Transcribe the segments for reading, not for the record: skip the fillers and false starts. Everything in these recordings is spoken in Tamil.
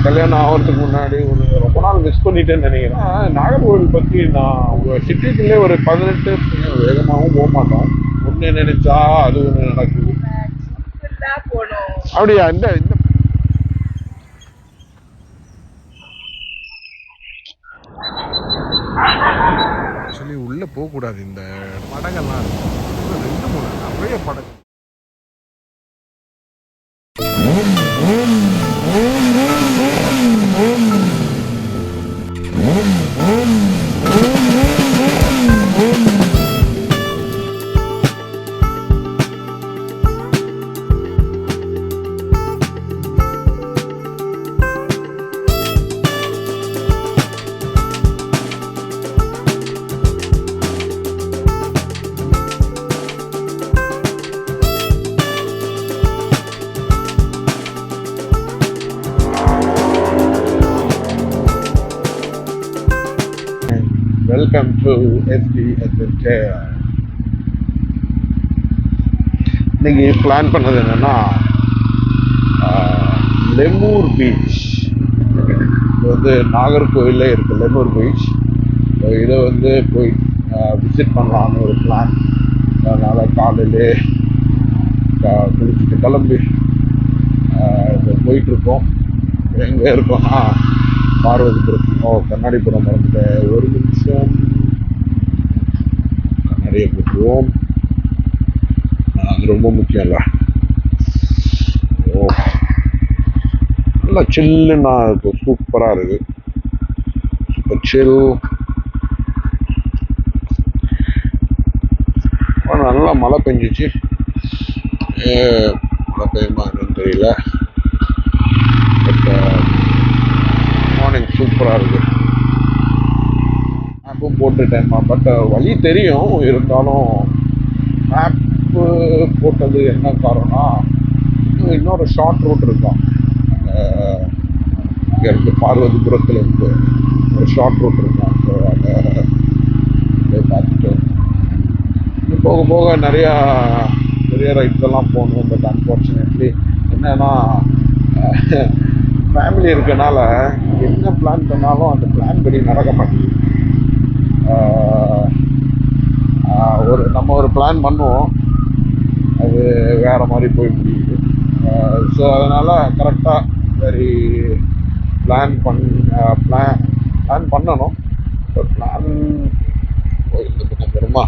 கல்யாணம் ஆகிறதுக்கு முன்னாடி ரொம்ப நாள் மிஸ் பண்ணிட்டேன்னு நினைக்கிறேன். நாகர்கோவில் பற்றி நான் சிட்டிக்குள்ளே ஒரு 18 வேகமாகவும் போக மாட்டோம். ஒன்று நினைச்சா அது ஒன்று நடக்குது. அப்படியா? இந்த இந்த ஆக்சுவலி உள்ளே போகக்கூடாது. இந்த படங்கள்லாம் இருக்கும், 2 3 நிறைய படகு. Welcome to SD adventure. இன்னைக்கு பிளான் பண்ணது என்னன்னா லெமூர் பீச். இது வந்து நாகர்கோவிலே இருக்கு லெமூர் பீச். இதை வந்து போய் விசிட் பண்ணலான்னு ஒரு பிளான். அதனால் காலையிலே குளிச்சுட்டு கிளம்பி போயிட்டுருக்கோம். எங்கே இருக்கோம்னா பார்வதிபுரம். கண்ணாடிபுரம் மறந்துட்டேன், ஒரு நிமிஷம். கண்ணாடியை போட்டுருவோம், அது ரொம்ப முக்கியம் இல்லை. நல்லா சில்லுன்னா இருக்கும், சூப்பராக இருக்கு, சூப்பர் சில். நல்லா மழை பெஞ்சிச்சு. மழை பெய்யுமா என்னன்னு தெரியல. பட் மார்னிங் சூப்பராக இருக்கு. மேப்பும் போட்டுட்டேன்மா, பட் வழி தெரியும். இருந்தாலும் மேப்பு போட்டது என்ன காரணம், இன்னொரு ஷார்ட் ரூட் இருக்கான். இங்கே இருந்து பார்வதிபுரத்தில் இருந்து ஒரு ஷார்ட் ரூட் இருக்கான். ஸோ அதை பார்த்துட்டு போக போக நிறையா பெரிய ரைட்ஸ் எல்லாம் போகணும். பட் அன்ஃபார்ச்சுனேட்லி என்னன்னா ஃபேமிலி இருக்கனால என்ன பிளான் பண்ணாலும் அந்த பிளான் படி நடக்க மாட்டேங்குது. நம்ம ஒரு பிளான் பண்ணுவோம், அது வேறு மாதிரி போய் முடியுது. ஸோ அதனால் கரெக்டாக சரி பிளான் பண்ணணும். பிளான் இந்த பக்கம் வருமா?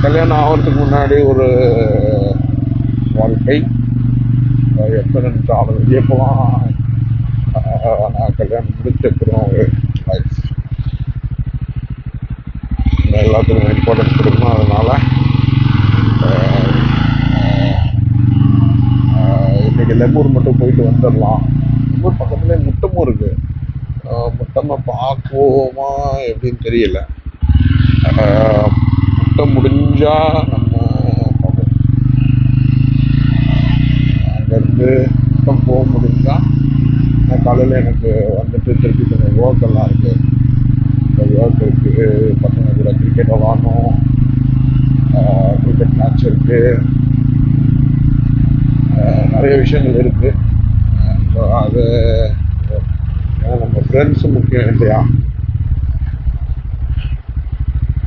கல்யாணம் ஆகிறதுக்கு முன்னாடி ஒரு வாழ்க்கை, எப்போ நினைச்சாலும் வெளியே போகலாம். நான் கல்யாணம் முடிச்சப்புறம் ஒரு லைஃப் எல்லாத்துக்கும் இம்பார்ட்டன்ஸ் கொடுக்கணும். அதனால் இன்றைக்கி லெமூர் மட்டும் போயிட்டு வந்துடலாம். லெமூர் பக்கத்துலேயே முட்டமும் இருக்குது. முட்டமை பார்க்குவோமா எப்படின்னு தெரியல. முட்டை முடிஞ்சால் நம்ம பார்ப்போம். அங்கேருந்து முட்டம் போக முடிஞ்சால் காலையில் எனக்கு வந்துட்டு திருப்பி கொஞ்சம் ஒர்க் எல்லாம் இருக்குது. ஒர்க் இருக்குது, பசங்க கூட கிரிக்கெட் விளாடணும், கிரிக்கெட் மேட்ச் இருக்குது, நிறைய விஷயங்கள் இருக்குது. ஸோ அது நம்ம ஃப்ரெண்ட்ஸும் முக்கியம் இல்லையா,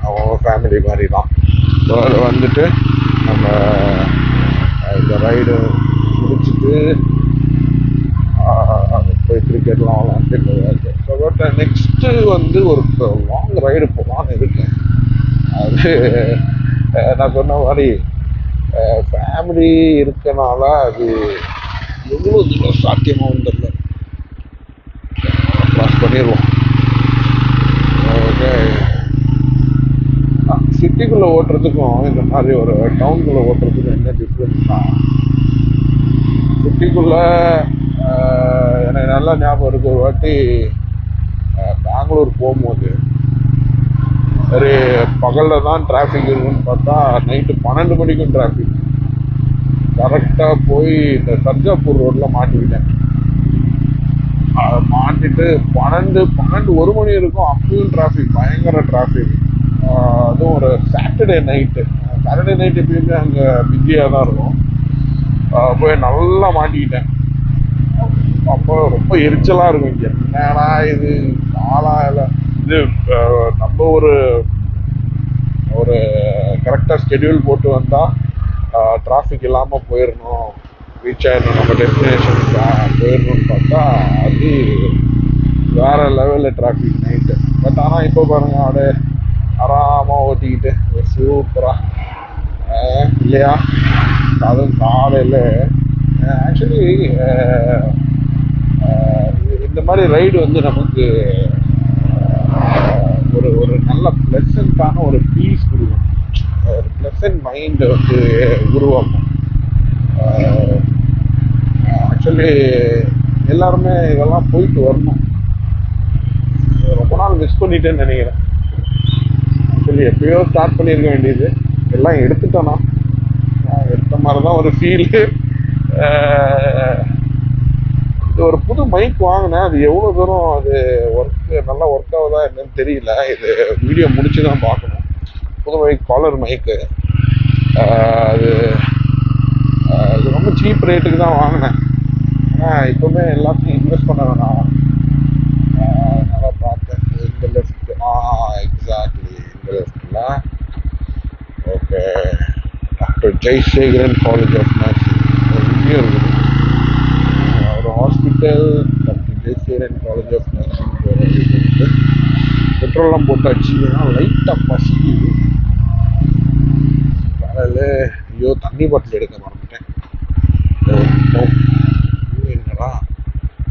அவங்க ஃபேமிலி மாதிரி தான். ஸோ அது வந்துட்டு நம்ம இந்த ரைடு முடிச்சுட்டு போய் கிரிக்கெட்லாம் விளாண்டுட்டு. ஸோ பட் நெக்ஸ்ட்டு வந்து ஒரு லாங் ரைடு போகலான்னு இருக்கேன். அது நான் சொன்ன மாதிரி ஃபேமிலி இருக்கனால அது எவ்வளோ தூரம் சாத்தியமாகவும் தெரியல. க்ராஸ் பண்ணிடுவோம். ஓகே, சிட்டிக்குள்ளே ஓட்டுறதுக்கும் இந்த மாதிரி ஒரு டவுனுக்குள்ளே ஓட்டுறதுக்கும் என்ன டிஃப்ரென்ஸ்னா, சிட்டிக்குள்ளே எனக்கு நல்லா ஞாபகம் இருக்குது. ஒரு வாட்டி பெங்களூர் போகும்போது சரி பகலில் தான் டிராஃபிக் இருக்குன்னு பார்த்தா நைட்டு 12 மணிக்கும் டிராஃபிக். கரெக்டாக போய் இந்த சர்ஜாப்பூர் ரோட்டில் மாட்டிக்கிட்டேன். மாட்டிட்டு 1 மணி இருக்கும், அப்பயும் டிராஃபிக், பயங்கர டிராஃபிக். அதுவும் ஒரு சாட்டர்டே நைட்டு. சாட்டர்டே நைட் எப்பயுமே அங்கே பிஸியாக தான் இருக்கும். போய் நல்லா மாட்டிக்கிட்டேன். அப்போ ரொம்ப எரிச்சலாக இருக்கும். இங்கே என்னடா இது நாளா இல்லை இது நம்ம ஒரு ஒரு கரெக்டாக ஸ்கெடியூல் போட்டு வந்தால் டிராஃபிக் இல்லாமல் போயிடணும், ரீச் ஆகிடணும், நம்ம டெஸ்டினேஷனுக்கு போயிடணும்னு பார்த்தா அது வேற லெவலில் டிராஃபிக் நைட்டு. பட் ஆனால் இப்போ பாருங்க அப்படியே ஆறாமல் ஓட்டிக்கிட்டு சூப்பராக இல்லையா? அதுவும் காலையில் ஆக்சுவலி இந்த மாதிரி ரைடு வந்து நமக்கு ஒரு ஒரு நல்ல ப்ளசண்ட்டான ஒரு பீஸ் கொடுக்கும், ஒரு ப்ளசன்ட் மைண்டை வந்து உருவாக்கும். ஆக்சுவலி எல்லாருமே இதெல்லாம் போயிட்டு வரணும். ரொம்ப நாள் மிஸ் பண்ணிட்டேன்னு நினைக்கிறேன். ஆக்சுவலி எப்பயோ ஸ்டார்ட் பண்ணியிருக்க வேண்டியது, எல்லாம் எடுத்துட்டோன்னா எடுத்த மாதிரி தான் ஒரு ஃபீலு. இது ஒரு புது மைக் வாங்கினேன், அது எவ்வளோ தூரம் அது நல்லா ஒர்க் ஆகுதா என்னன்னு தெரியல. இது வீடியோ முடிச்சு தான் பார்க்கணும். புது மைக், காலர் மைக்கு. அது அது ரொம்ப சீப் ரேட்டுக்கு தான் வாங்கினேன். ஆனால் இப்போவுமே எல்லாத்தையும் இன்வெஸ்ட் பண்ண வேணாம். நல்லா பார்த்தேன். இந்த லெஃப்ட் எக்ஸாக்ட்லி இந்த லெஃப்டில் okay doctor Jeyasekaran college of nursing இங்கேயும் இருக்குது. ஒரு hospital doctor Jeyasekaran college of nursing போகிறது. பெட்ரோல்லாம் போட்டாச்சு. ஏன்னா லைட்டாக பசிக்குது காலையில். ஐயோ தண்ணி பாட்டில் எடுக்க மறந்துட்டேன். என்னடா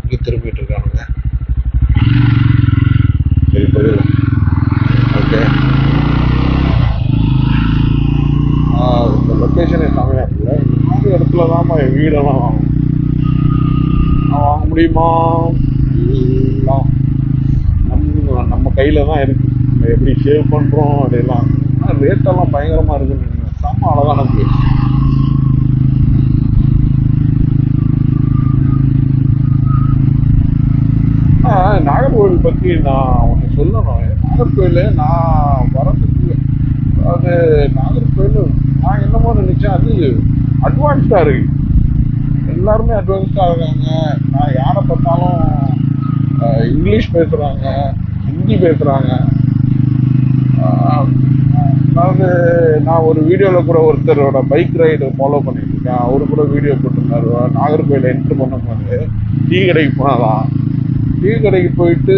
இங்கே திரும்பிட்டு இருக்கானுங்க. சரி பதில் ஓகே. இந்த லொக்கேஷனே செமையாக இல்லை. இந்த மாதிரி இடத்துல தான் என் வீடெல்லாம் வாங்கணும். வாங்க முடியுமா? எல்லாம் நம்ம கையில் தான் இருக்குது. நம்ம எப்படி சேவ் பண்ணுறோம் அப்படிலாம். ஆனால் ரேட்டெல்லாம் பயங்கரமாக இருக்குன்னு செம்ம அழகான பிளேஸ். நாகர்கோவில் பற்றி நான் ஒன்று சொல்லணும். நாகர்கோவில் நான் வரதுக்கு, அது நாகர்கோவில் நான் என்னமோ நினச்சேன் அது அட்வான்ஸ்டாக இருக்கு. எல்லாருமே அட்வான்ஸ்டாக இருக்காங்க. நான் யாரை பார்த்தாலும் இங்கிலீஷ் பேசுகிறாங்க, ஹிந்தி பேசுகிறாங்க. அதாவது நான் ஒரு வீடியோவில் கூட ஒருத்தரோட பைக் ரைடு ஃபாலோ பண்ணியிருக்கேன். அவரு கூட வீடியோ போட்டிருந்தாரு. நாகர்கோவில் என்ட்ரு பண்ணும்போது டீ கடைக்கு போனாதான். டீ கடைக்கு போயிட்டு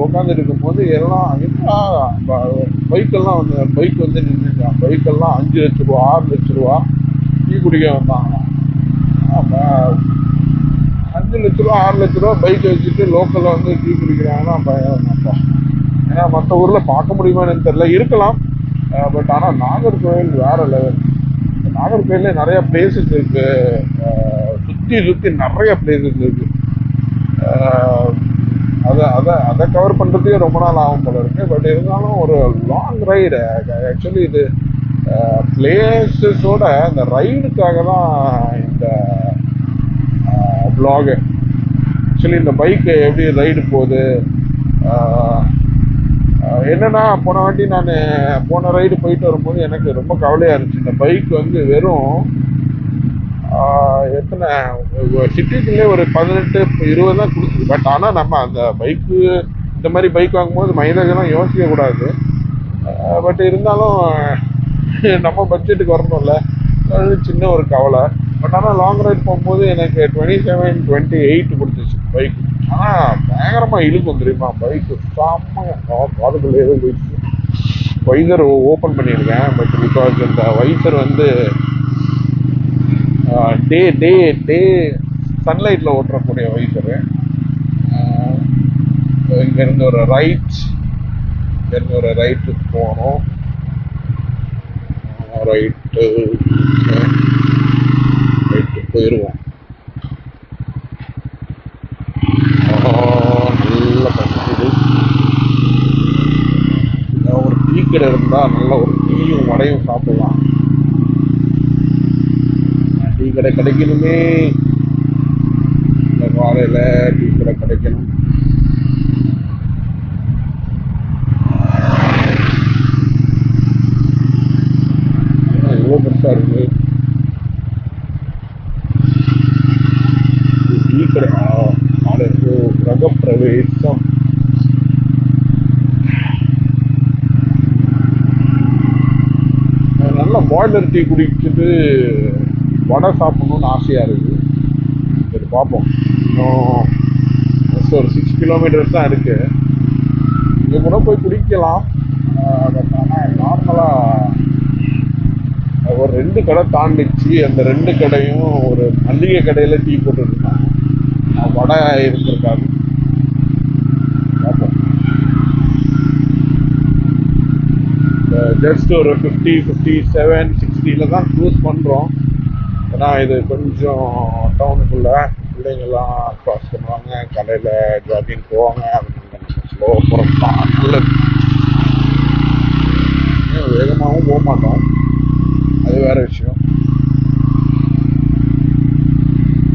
உட்காந்துட்டு இருக்கும்போது எல்லாம் பைக்கெல்லாம் வந்து பைக் வந்து நின்றுட்டான். பைக்கெல்லாம் 5 லட்ச ரூபா 6 லட்ச ரூபா டீ குடிக்க வந்தாங்களாம். 5 லட்ச ரூபா 6 லட்ச ரூபா பைக் வச்சுட்டு லோக்கலில் வந்து டீ குடிக்கிறாங்கன்னா பயப்பா. ஏன்னா மற்ற ஊரில் பார்க்க முடியுமான்னு தெரியல, இருக்கலாம். பட் ஆனால் நாகர்கோவில் வேற லெவல். நாகர்கோவில்ல நிறைய பிளேசஸ் இருக்கு, சுற்றி நிறைய பிளேசஸ் இருக்கு. அதை கவர் பண்ணுறதுக்கே ரொம்ப நாள் ஆகும் போல இருக்கு. பட் இருந்தாலும் ஒரு லாங் ரைடு. ஆக்சுவலி இது பிளேசஸோட இந்த ரைடுக்காக தான் இந்த வ்ளாகு. ஆக்சுவலி இந்த பைக்கு எப்படி ரைடு போகுது என்னன்னா, போன வாட்டி நான் போன ரைடு போயிட்டு வரும்போது எனக்கு ரொம்ப கவலையாக இருந்துச்சு. இந்த பைக் வந்து வெறும் எத்தனை சிட்டிக்குள்ளே ஒரு 18-20 தான் கொடுக்குது. பட் ஆனால் நம்ம அந்த பைக்கு இந்த மாதிரி பைக் வாங்கும்போது மைலேஜெல்லாம் யோசிக்கக்கூடாது. பட் இருந்தாலும் நம்ம பட்ஜெட்டுக்கு வரணும்ல, அது சின்ன ஒரு கவலை. பட் ஆனால் லாங் ரைட் போகும்போது எனக்கு 27-28 கொடுத்துச்சு பைக். ஆனால் பயங்கரமாக இழுக்கும் தெரியுமா பைக்கு. காதுக்குள்ளே போயிடுச்சு. வைசர் ஓப்பன் பண்ணியிருக்கேன். பட் பிகாஸ் இந்த வைசர் வந்து டே சன்லைட்டில் ஓட்டுறக்கூடிய வைசரு. இங்கேருந்து ஒரு ரைட்டு போகணும். ரைட்டு போயிடுவோம். நல்ல பசிக்குது. ஒரு டீ கடை இருந்தால் நல்ல ஒரு டீயும் வடையும் சாப்பிடலாம். டீ கடை கிடைக்கணுமே, இந்த காலையில் டீ கடை கிடைக்கணும். சூப்பராக இருக்குது. டீ கடை கிரகப்பிரவேசம். நல்ல பாய்லர் டீ குடிச்சிட்டு வடை சாப்பிடணும்னு ஆசையாக இருக்குது. சரி பார்ப்போம். இன்னும் ஒரு 6 கிலோமீட்டர்ஸ் தான் இருக்குது. இங்கே கூட போய் குடிக்கலாம். பட் ஆனால் நார்மலாக ஒரு 2 கடை தாண்டிச்சு. அந்த 2 கடையும் ஒரு மல்லிகை கடையில் டீ போட்டுருக்காங்க. வடை இருந்திருக்காது. பார்ப்போம். ஜஸ்ட் ஒரு 50, 57, 60 தான் க்ரூஸ் பண்ணுறோம். ஏன்னா இது கொஞ்சம் டவுனுக்குள்ளே பிள்ளைங்கள்லாம் க்ராஸ் பண்ணுவாங்க, கடையில் ஜாகிங் போவாங்க. ஸ்லோ போகிறது தான் நல்லது. வேகமாகவும் போக மாட்டோம், அது வேறு விஷயம்.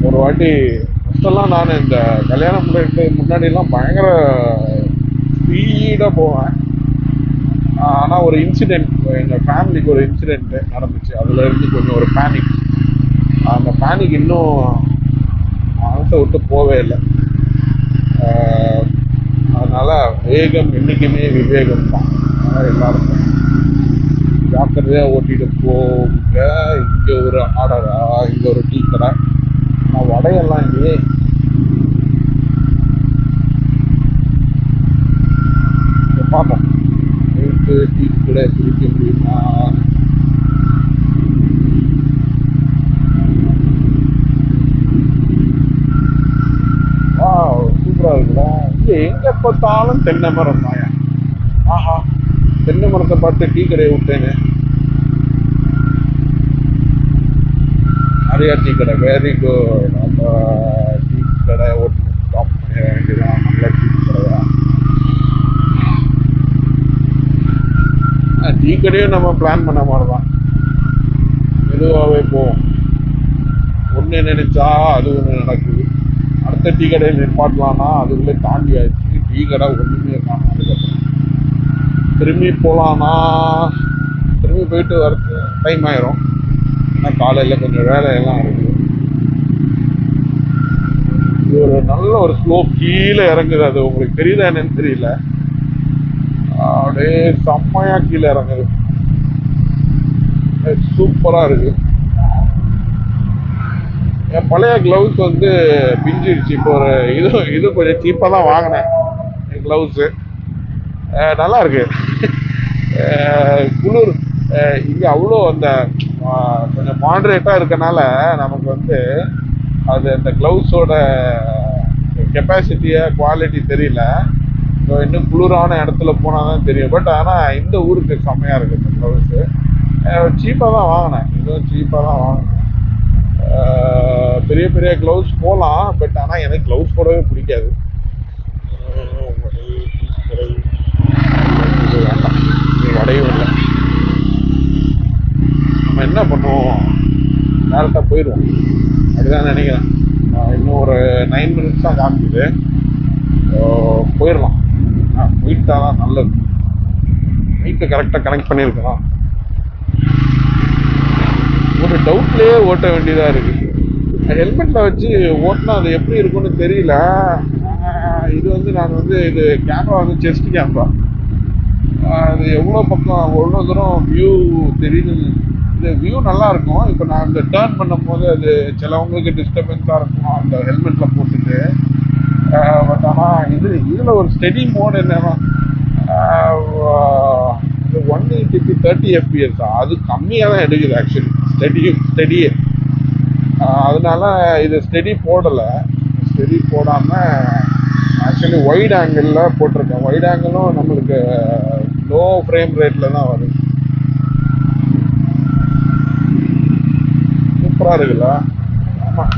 ஒரு வாட்டி ஃபஸ்ட்டெல்லாம் நான் இந்த கல்யாணம் முன்னாடிலாம் பயங்கர ஸ்பீடாக போவேன். ஆனால் ஒரு இன்சிடெண்ட், எங்கள் ஃபேமிலிக்கு ஒரு இன்சிடெண்ட்டு நடந்துச்சு. அதுலேருந்து கொஞ்சம் ஒரு பேனிக். அந்த பேனிக் இன்னும் மனசை விட்டு போவே இல்லை. அதனால் வேகம் என்றைக்குமே விவேகம் தான். அதனால் எல்லாருக்கும் ஜாக்கிரதையாக ஓட்டிகிட்டு போங்க. இங்கே ஒரு ஆர்டரா, இங்கே ஒரு டீ கடை. நான் வடையெல்லாம் இல்லையே. பார்ப்போம், டீ கடை குடிக்க முடியுமா? சூப்பராக இருக்குல்ல. இங்கே எங்கே பார்த்தாலும் தென்னை மரம் தாயா. ஆஹா, தென்னை மரத்தை பார்த்து டீ கடையை விட்டேன்னு. நிறையா டீ கடை, வெரி குட். அந்த டீ கடை ஒன்று ஸ்டாப் பண்ணிட வேண்டியதான். நல்ல டீ கடையா. டீ கடையும் நம்ம பிளான் பண்ண மாதிரி தான், மெதுவாகவே போவோம். ஒன்று நினைச்சா அது ஒன்று நடக்குது. அடுத்த டீ கடையில் நிற்பாட்டலான்னா அதுக்குள்ளே தாண்டி ஆயிடுச்சு. டீ கடை ஒன்றுமே காணும். அதுக்கப்புறம் திரும்பி போகலான்னா திரும்பி போயிட்டு வரது டைம் ஆயிரும். ஏன்னா காலையில் கொஞ்சம் வேலையெல்லாம் இருக்குது. இது ஒரு நல்ல ஒரு ஸ்லோப் கீழே இறங்குது. அது உங்களுக்கு தெரியுதா என்னன்னு தெரியல. அப்படியே செம்மையா கீழே இறங்குது. சூப்பரா இருக்கு. என் பழைய கிளவுஸ் வந்து பிஞ்சிடுச்சு. இப்போ ஒரு இது கொஞ்சம் சீப்பாக தான் வாங்கினேன். என் கிளவுஸு நல்லா இருக்கு. குளிர் இங்கே அவ்வளோ அந்த கொஞ்சம் மாடரேட்டாக இருக்கனால நமக்கு வந்து அது அந்த கிளவுஸோட கெப்பாசிட்டியை குவாலிட்டி தெரியல. இன்னும் குளிரான இடத்துல போனால் தான் தெரியும். பட் ஆனால் இந்த ஊருக்கு செம்மையாக இருக்குது இந்த க்ளவுஸு. சீப்பாக தான் வாங்கினேன். இதுவும் சீப்பாக தான் வாங்கினேன். பெரிய பெரிய க்ளவுஸ் போகலாம். பட் ஆனால் எனக்கு க்ளவுஸ் போடவே பிடிக்காது. வேண்டாம், வடையும் இல்லை. நம்ம என்ன பண்ணுவோம், டேரெக்டாக போயிடுவோம். அப்படிதான் நினைக்கிறேன். இன்னும் ஒரு 9 minutes தான் காமிக்குது. போயிடலாம். போயிட்டா தான் நல்லது. மைக்கை கரெக்டாக கனெக்ட் பண்ணியிருக்கலாம். ஒரு டவுட்லேயே ஓட்ட வேண்டியதாக இருக்குது. ஹெல்மெட்டில் வச்சு ஓட்டினா அது எப்படி இருக்குன்னு தெரியல. இது வந்து நான் வந்து இது கேமரா வந்து செஸ்ட் கேமரா. அது எவ்வளோ பக்கம் எவ்வளோ தூரம் வியூ தெரியுது. இது வியூ நல்லா இருக்கும். இப்போ நான் இந்த டேர்ன் பண்ணும் போது அது சிலவங்களுக்கு டிஸ்டர்பன்ஸாக இருக்கும் அந்த ஹெல்மெட்டில் போட்டுட்டு. பட் ஆனால் இதில் ஒரு ஸ்டெடி மோட் என்னன்னா 180 30 FPS அது கம்மியாக தான் எடுக்குது ஆக்சுவலி ஸ்டெடியே. அதனால இது ஸ்டெடி போடலை. ஸ்டெடி போடாமல் ஆக்சுவலி ஒயிட் ஆங்கிளில் போட்டிருக்கேன். ஒயிட் ஆங்கிளும் நம்மளுக்கு லோ ஃப்ரேம் ரேட்டில் தான் வருது. சூப்பராக இருக்குல்ல. ஆமாம்,